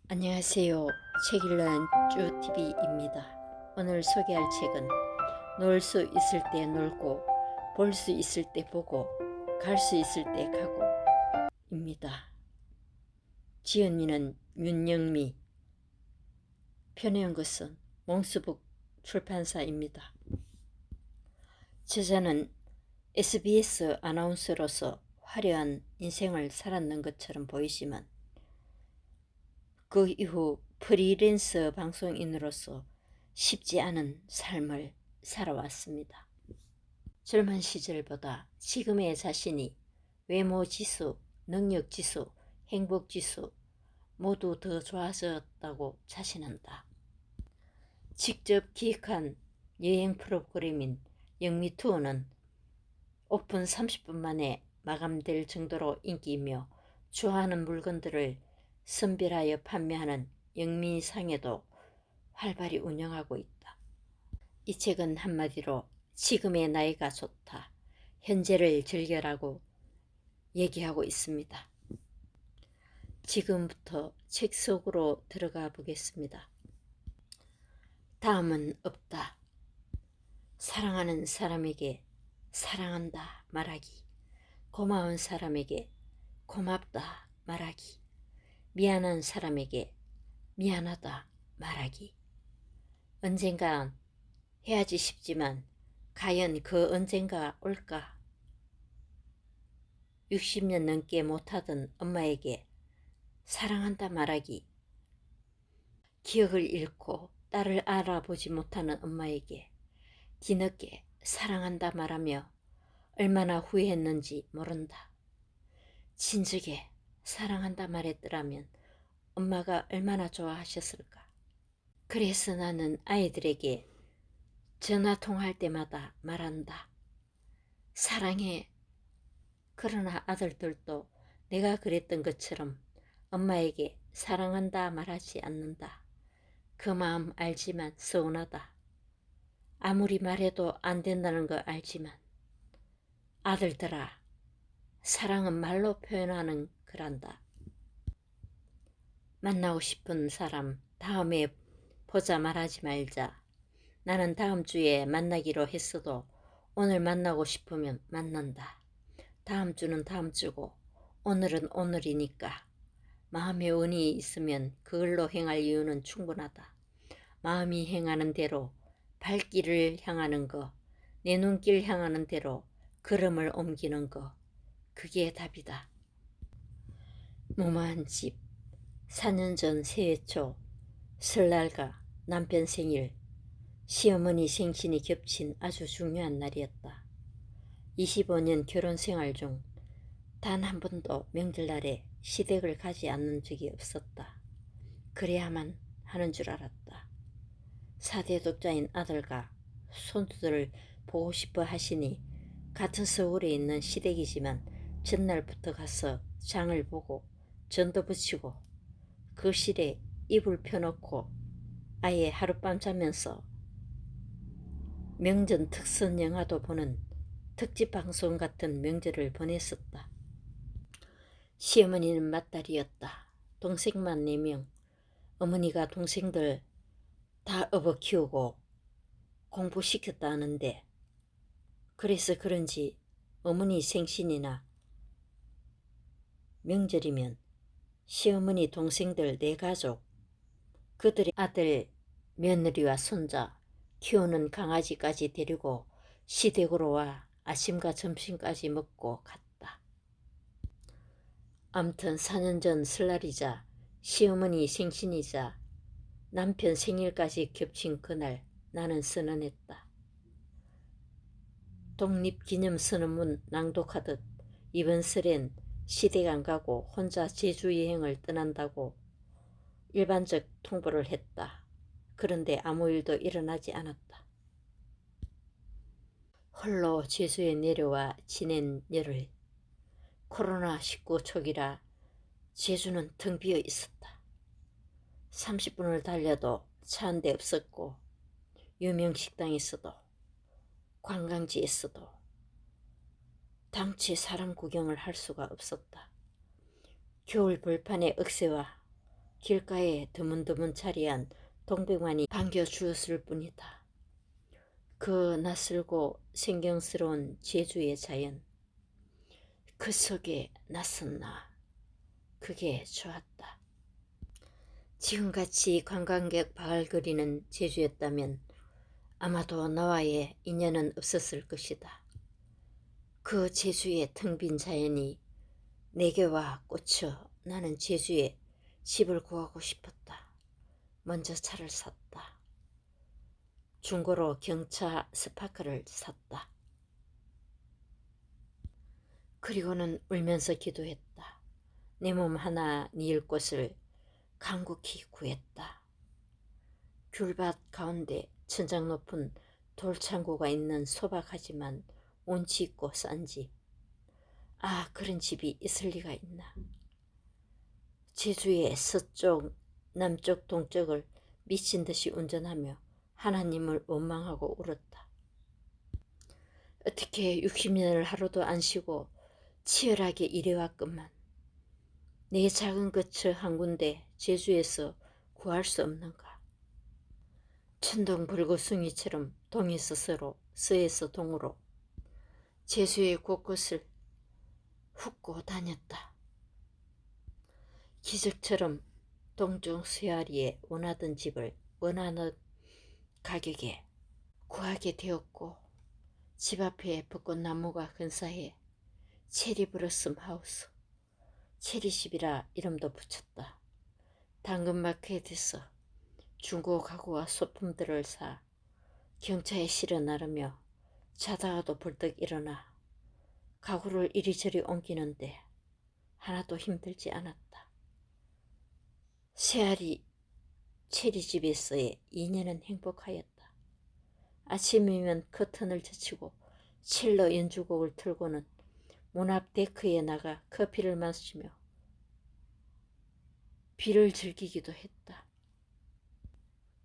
안녕하세요. 책 읽는 쭈TV입니다. 오늘 소개할 책은 놀 수 있을 때 놀고 볼 수 있을 때 보고 갈 수 있을 때 가고 입니다. 지은이는 윤영미, 펴내은 것은 몽수북 출판사입니다. 저자는 SBS 아나운서로서 화려한 인생을 살았는 것처럼 보이지만 그 이후 프리랜서 방송인으로서 쉽지 않은 삶을 살아왔습니다. 젊은 시절보다 지금의 자신이 외모지수, 능력지수, 행복지수 모두 더 좋아졌다고 자신한다. 직접 기획한 여행 프로그램인 영미투어는 오픈 30분 만에 마감될 정도로 인기이며 좋아하는 물건들을 선별하여 판매하는 영미상에도 활발히 운영하고 있다. 이 책은 한마디로 지금의 나이가 좋다, 현재를 즐겨라고 얘기하고 있습니다. 지금부터 책 속으로 들어가 보겠습니다. 다음은 없다. 사랑하는 사람에게 사랑한다 말하기, 고마운 사람에게 고맙다 말하기, 미안한 사람에게 미안하다 말하기. 언젠간 해야지 싶지만 과연 그 언젠가 올까? 60년 넘게 못하던 엄마에게 사랑한다 말하기, 기억을 잃고 딸을 알아보지 못하는 엄마에게 뒤늦게 사랑한다 말하며 얼마나 후회했는지 모른다. 진즉에 사랑한다 말했더라면 엄마가 얼마나 좋아하셨을까. 그래서 나는 아이들에게 전화 통화할 때마다 말한다. 사랑해. 그러나 아들들도 내가 그랬던 것처럼 엄마에게 사랑한다 말하지 않는다. 그 마음 알지만 서운하다. 아무리 말해도 안 된다는 거 알지만 아들들아, 사랑은 말로 표현하는 거란다. 만나고 싶은 사람 다음에 보자 말하지 말자. 나는 다음 주에 만나기로 했어도 오늘 만나고 싶으면 만난다. 다음 주는 다음 주고 오늘은 오늘이니까 마음의 운이 있으면 그걸로 행할 이유는 충분하다. 마음이 행하는 대로 발길을 향하는 거, 내 눈길 향하는 대로 걸음을 옮기는 거, 그게 답이다. 무모한 집. 4년 전 새해 초 설날과 남편 생일, 시어머니 생신이 겹친 아주 중요한 날이었다. 25년 결혼 생활 중 단 한 번도 명절날에 시댁을 가지 않는 적이 없었다. 그래야만 하는 줄 알았다. 4대 독자인 아들과 손주들을 보고 싶어 하시니 같은 서울에 있는 시댁이지만 전날부터 가서 장을 보고 전도 붙이고 거실에 이불 펴놓고 아예 하룻밤 자면서 명절 특선 영화도 보는 특집 방송 같은 명절을 보냈었다. 시어머니는 맏딸이었다. 동생만 4명. 어머니가 동생들 다 업어 키우고 공부시켰다 하는데, 그래서 그런지 어머니 생신이나 명절이면 시어머니 동생들 4가족, 그들의 아들, 며느리와 손자, 키우는 강아지까지 데리고 시댁으로 와 아침과 점심까지 먹고 갔다. 암튼 4년 전 설날이자 시어머니 생신이자 남편 생일까지 겹친 그날 나는 선언했다. 독립기념선언문 낭독하듯 이번 설엔 시댁 안 가고 혼자 제주 여행을 떠난다고 일반적 통보를 했다. 그런데 아무 일도 일어나지 않았다. 홀로 제주에 내려와 지낸 열흘. 코로나19 초기라 제주는 텅 비어 있었다. 30분을 달려도 차 한 대 없었고, 유명 식당에서도 관광지에서도 당최 사람 구경을 할 수가 없었다. 겨울 벌판의 억새와 길가에 드문드문 자리한 동백만이 반겨주었을 뿐이다. 그 낯설고 생경스러운 제주의 자연, 그 속에 낯선 나, 그게 좋았다. 지금같이 관광객 바글거리는 제주였다면 아마도 나와의 인연은 없었을 것이다. 그 제주의 텅 빈 자연이 내게와 꽂혀 나는 제주에 집을 구하고 싶었다. 먼저 차를 샀다. 중고로 경차 스파크를 샀다. 그리고는 울면서 기도했다. 내 몸 하나 뉘을 곳을 간곡히 구했다. 귤밭 가운데 천장 높은 돌창고가 있는 소박하지만 운치 있고 싼 집. 아, 그런 집이 있을 리가 있나. 제주의 서쪽, 남쪽, 동쪽을 미친 듯이 운전하며 하나님을 원망하고 울었다. 어떻게 60년을 하루도 안 쉬고 치열하게 일해왔건만 내 작은 거처 한 군데 제주에서 구할 수 없는가. 천둥 불구숭이처럼 동에서 서로 서에서 동으로 제주의 곳곳을 훑고 다녔다. 기적처럼 동중 쇠아리에 원하던 집을 원하는 가격에 구하게 되었고 집 앞에 벚꽃나무가 근사해 체리 브로썸 하우스, 체리집이라 이름도 붙였다. 당근마켓에서 중고 가구와 소품들을 사 경차에 실어 나르며 자다가도 벌떡 일어나 가구를 이리저리 옮기는데 하나도 힘들지 않았다. 새알이 체리집에서의 2년은 행복하였다. 아침이면 커튼을 젖히고 첼로 연주곡을 틀고는 문 앞 데크에 나가 커피를 마시며 비를 즐기기도 했다.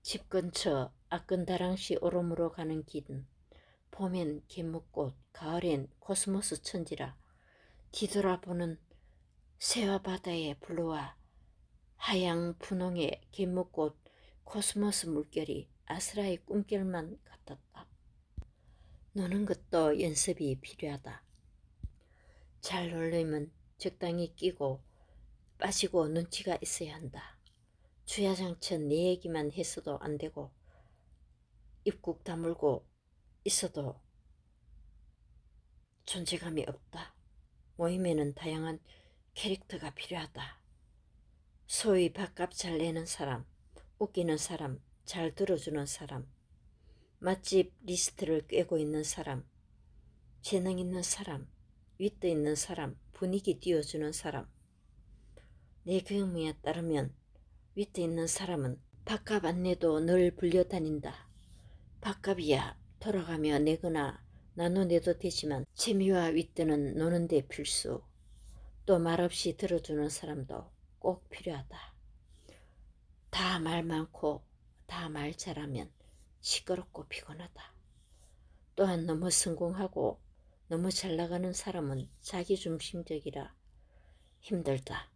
집 근처 아끈다랑시 오름으로 가는 길은 봄엔 개묵꽃, 가을엔 코스모스 천지라 뒤돌아보는 새와 바다의 블루와 하양 분홍의 개묵꽃, 코스모스 물결이 아스라의 꿈결만 같았다. 노는 것도 연습이 필요하다. 잘 놀려면 적당히 끼고 빠지고 눈치가 있어야 한다. 주야장천 내 얘기만 했어도 안 되고 입국 다물고 있어도 존재감이 없다. 모임에는 다양한 캐릭터가 필요하다. 소위 밥값 잘 내는 사람, 웃기는 사람, 잘 들어주는 사람, 맛집 리스트를 꿰고 있는 사람, 재능 있는 사람, 윗도 있는 사람, 분위기 띄워주는 사람. 내 경험에 따르면 윗도 있는 사람은 밥값 안 내도 늘 불려다닌다. 밥값이야 돌아가며 내거나 나눠내도 되지만 재미와 윗도는 노는데 필수. 또 말없이 들어주는 사람도 꼭 필요하다. 다 말 많고 다 말 잘하면 시끄럽고 피곤하다. 또한 너무 성공하고 너무 잘 나가는 사람은 자기중심적이라 힘들다.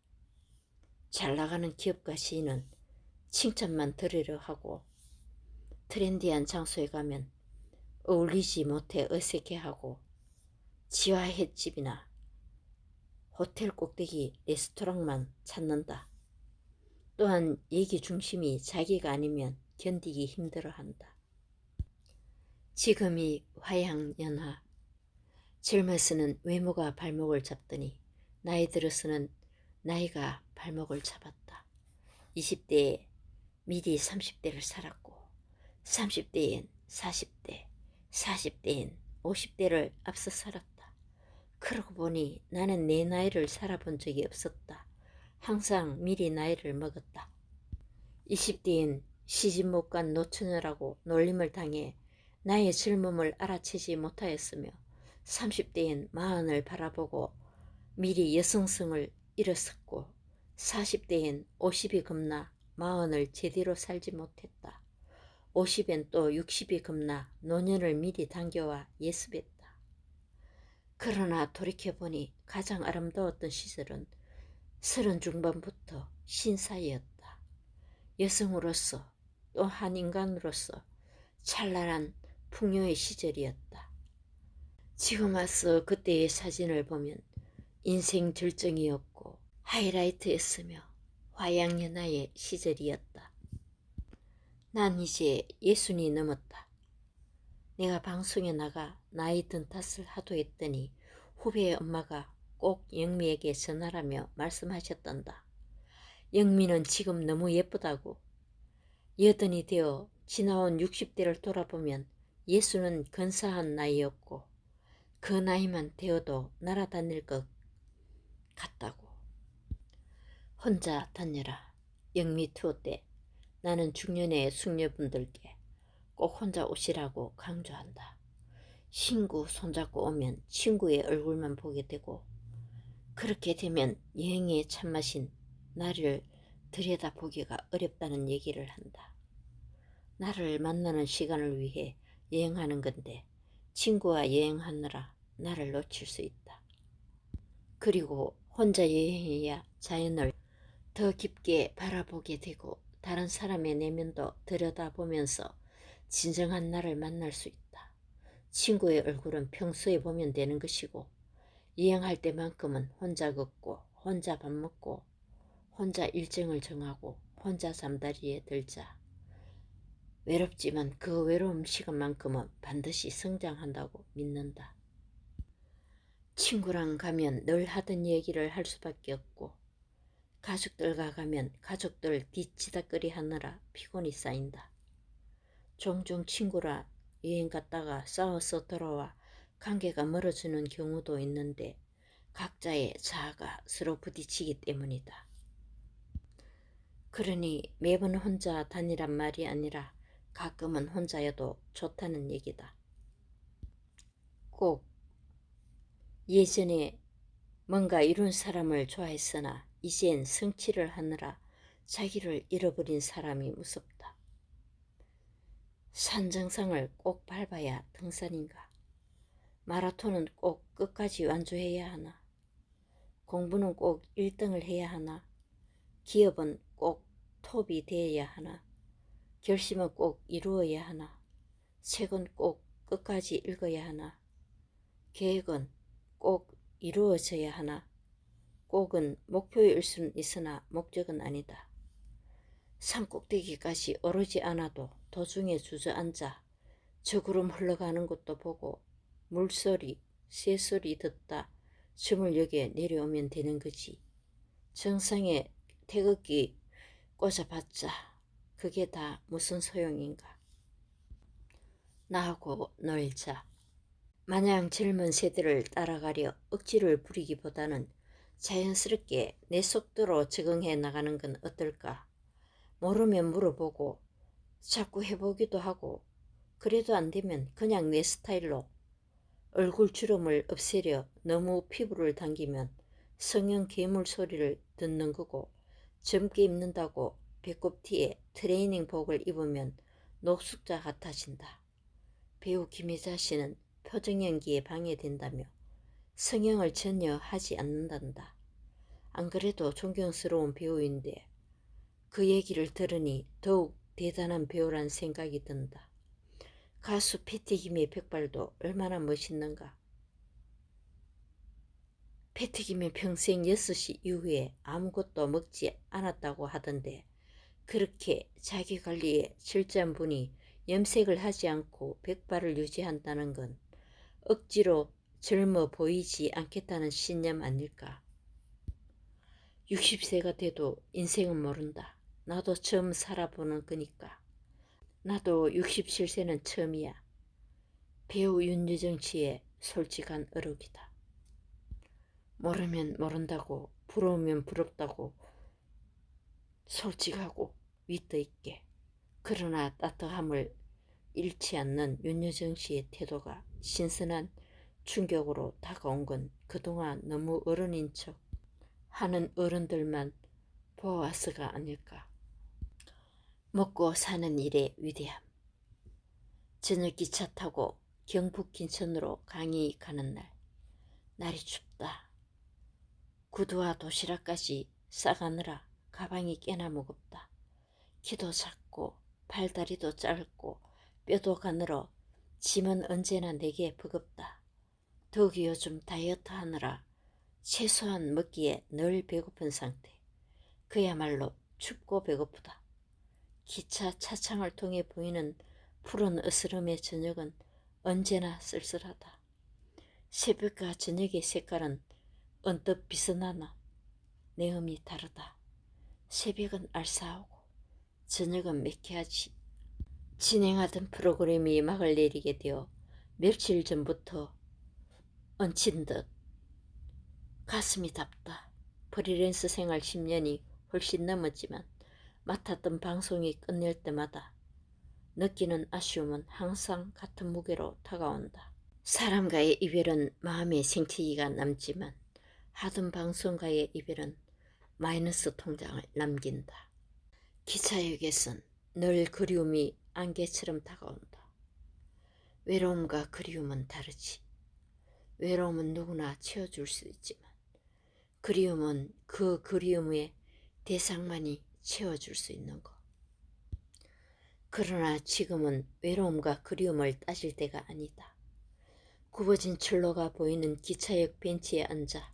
잘 나가는 기업가 시인은 칭찬만 들으려 하고 트렌디한 장소에 가면 어울리지 못해 어색해하고 지하 횟집이나 호텔 꼭대기 레스토랑만 찾는다. 또한 얘기 중심이 자기가 아니면 견디기 힘들어한다. 지금이 화양연화. 젊어서는 외모가 발목을 잡더니 나이 들어서는 나이가 발목을 잡았다. 20대에 미리 30대를 살았고 30대엔 40대, 40대엔 50대를 앞서 살았다. 그러고 보니 나는 내 나이를 살아본 적이 없었다. 항상 미리 나이를 먹었다. 20대엔 시집 못 간 노처녀라고 놀림을 당해 나의 젊음을 알아채지 못하였으며 30대엔 마흔을 바라보고 미리 여성성을 잃었었고 40대엔 50이 겁나 마흔을 제대로 살지 못했다. 50엔 또 60이 겁나 노년을 미리 당겨와 예습했다. 그러나 돌이켜보니 가장 아름다웠던 시절은 30 중반부터 신사이였다. 여성으로서 또 한 인간으로서 찬란한 풍요의 시절이었다. 지금 와서 그때의 사진을 보면 인생 절정이었고 하이라이트였으며 화양연화의 시절이었다. 난 이제 60이 넘었다. 내가 방송에 나가 나이 든 탓을 하도 했더니 후배의 엄마가 꼭 영미에게 전하라며 말씀하셨단다. 영미는 지금 너무 예쁘다고. 여든이 되어 지나온 60대를 돌아보면 예수는 근사한 나이였고 그 나이만 되어도 날아다닐 것 같다고. 혼자 다녀라. 영미 투어 때 나는 중년의 숙녀분들께 꼭 혼자 오시라고 강조한다. 친구 손잡고 오면 친구의 얼굴만 보게 되고 그렇게 되면 여행의 참맛인 나를 들여다보기가 어렵다는 얘기를 한다. 나를 만나는 시간을 위해 여행하는 건데 친구와 여행하느라 나를 놓칠 수 있다. 그리고 혼자 여행해야 자연을 더 깊게 바라보게 되고 다른 사람의 내면도 들여다보면서 진정한 나를 만날 수 있다. 친구의 얼굴은 평소에 보면 되는 것이고 여행할 때만큼은 혼자 걷고 혼자 밥 먹고 혼자 일정을 정하고 혼자 잠자리에 들자. 외롭지만 그 외로움 시간만큼은 반드시 성장한다고 믿는다. 친구랑 가면 늘 하던 얘기를 할 수밖에 없고 가족들과 가면 가족들 뒤치다거리 하느라 피곤이 쌓인다. 종종 친구라 여행 갔다가 싸워서 돌아와 관계가 멀어지는 경우도 있는데 각자의 자아가 서로 부딪히기 때문이다. 그러니 매번 혼자 다니란 말이 아니라 가끔은 혼자여도 좋다는 얘기다. 꼭 예전에 뭔가 이룬 사람을 좋아했으나 이젠 성취를 하느라 자기를 잃어버린 사람이 무섭다. 산 정상을 꼭 밟아야 등산인가? 마라톤은 꼭 끝까지 완주해야 하나? 공부는 꼭 1등을 해야 하나? 기업은 꼭 톱이 되어야 하나? 결심은 꼭 이루어야 하나? 책은 꼭 끝까지 읽어야 하나? 계획은 꼭 이루어져야 하나? 꼭은 목표일 수는 있으나 목적은 아니다. 산꼭대기까지 오르지 않아도 도중에 주저앉아 저 구름 흘러가는 것도 보고 물소리, 새소리 듣다 주물녘에 내려오면 되는 거지. 정상에 태극기 꽂아봤자 그게 다 무슨 소용인가. 나하고 놀자. 마냥 젊은 세대를 따라가려 억지를 부리기보다는 자연스럽게 내 속도로 적응해 나가는 건 어떨까. 모르면 물어보고 자꾸 해보기도 하고 그래도 안 되면 그냥 내 스타일로 얼굴 주름을 없애려 너무 피부를 당기면 성형 괴물 소리를 듣는 거고 젊게 입는다고 배꼽티에 트레이닝복을 입으면 녹숙자 같아진다. 배우 김혜자 씨는 표정 연기에 방해된다며 성형을 전혀 하지 않는단다. 안 그래도 존경스러운 배우인데 그 얘기를 들으니 더욱 대단한 배우란 생각이 든다. 가수 패티김의 백발도 얼마나 멋있는가. 패티김은 평생 6시 이후에 아무것도 먹지 않았다고 하던데 그렇게 자기관리에 철저한 분이 염색을 하지 않고 백발을 유지한다는 건 억지로 젊어 보이지 않겠다는 신념 아닐까. 60세가 돼도 인생은 모른다. 나도 처음 살아보는 거니까. 나도 67세는 처음이야. 배우 윤여정 씨의 솔직한 어록이다. 모르면 모른다고, 부러우면 부럽다고, 솔직하고 위트 있게. 그러나 따뜻함을 잃지 않는 윤여정 씨의 태도가 신선한 충격으로 다가온 건 그동안 너무 어른인 척 하는 어른들만 보아와서가 아닐까. 먹고 사는 일의 위대함. 저녁 기차 타고 경북 김천으로 강의 가는 날. 날이 춥다. 구두와 도시락까지 싸가느라 가방이 꽤나 무겁다. 키도 작고 팔다리도 짧고 뼈도 가늘어 짐은 언제나 내게 버겁다. 더욱이 요즘 다이어트 하느라 최소한 먹기에 늘 배고픈 상태. 그야말로 춥고 배고프다. 기차 차창을 통해 보이는 푸른 어스름의 저녁은 언제나 쓸쓸하다. 새벽과 저녁의 색깔은 언뜻 비슷하나 내음이 다르다. 새벽은 알싸하고 저녁은 매캐하지. 진행하던 프로그램이 막을 내리게 되어 며칠 전부터 얹힌 듯 가슴이 답다. 프리랜서 생활 10년이 훨씬 넘었지만 맡았던 방송이 끝낼 때마다 느끼는 아쉬움은 항상 같은 무게로 다가온다. 사람과의 이별은 마음의 생채기가 남지만 하던 방송과의 이별은 마이너스 통장을 남긴다. 기차역에선 늘 그리움이 안개처럼 다가온다. 외로움과 그리움은 다르지. 외로움은 누구나 채워줄 수 있지만 그리움은 그 그리움의 대상만이 채워줄 수 있는 것. 그러나 지금은 외로움과 그리움을 따질 때가 아니다. 굽어진 철로가 보이는 기차역 벤치에 앉아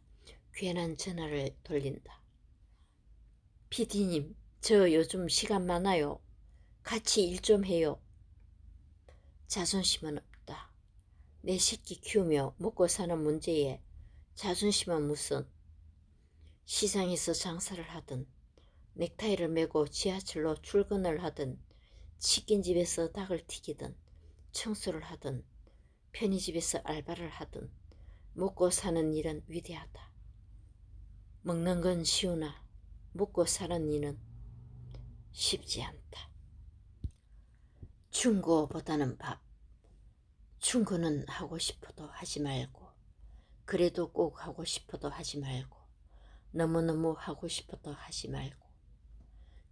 괜한 전화를 돌린다. PD님, 저 요즘 시간 많아요. 같이 일 좀 해요. 자존심은 없다. 내 새끼 키우며 먹고 사는 문제에 자존심은 무슨. 시장에서 장사를 하든 넥타이를 메고 지하철로 출근을 하든 치킨집에서 닭을 튀기든 청소를 하든 편의집에서 알바를 하든 먹고 사는 일은 위대하다. 먹는 건 쉬우나 먹고 사는 일은 쉽지 않다. 충고보다는 밥. 충고는 하고 싶어도 하지 말고 그래도 꼭 하고 싶어도 하지 말고 너무너무 하고 싶어도 하지 말고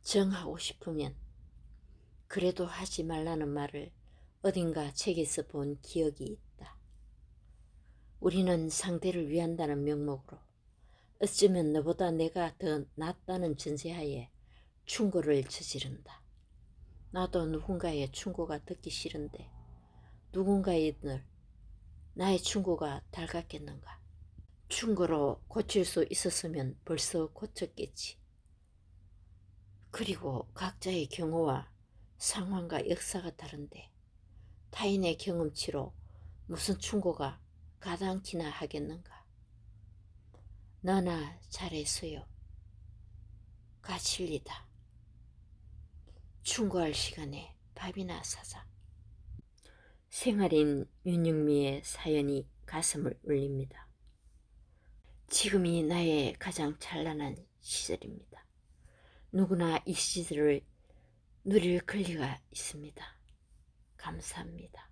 정하고 싶으면 그래도 하지 말라는 말을 어딘가 책에서 본 기억이 있다. 우리는 상대를 위한다는 명목으로 어쩌면 너보다 내가 더 낫다는 전제하에 충고를 저지른다. 나도 누군가의 충고가 듣기 싫은데 누군가의 늘 나의 충고가 달갑겠는가. 충고로 고칠 수 있었으면 벌써 고쳤겠지. 그리고 각자의 경우와 상황과 역사가 다른데 타인의 경험치로 무슨 충고가 가당키나 하겠는가. 너나 잘했어요. 가칠리다. 충고할 시간에 밥이나 사자. 생활인 윤영미의 사연이 가슴을 울립니다. 지금이 나의 가장 찬란한 시절입니다. 누구나 이 시절을 누릴 권리가 있습니다. 감사합니다.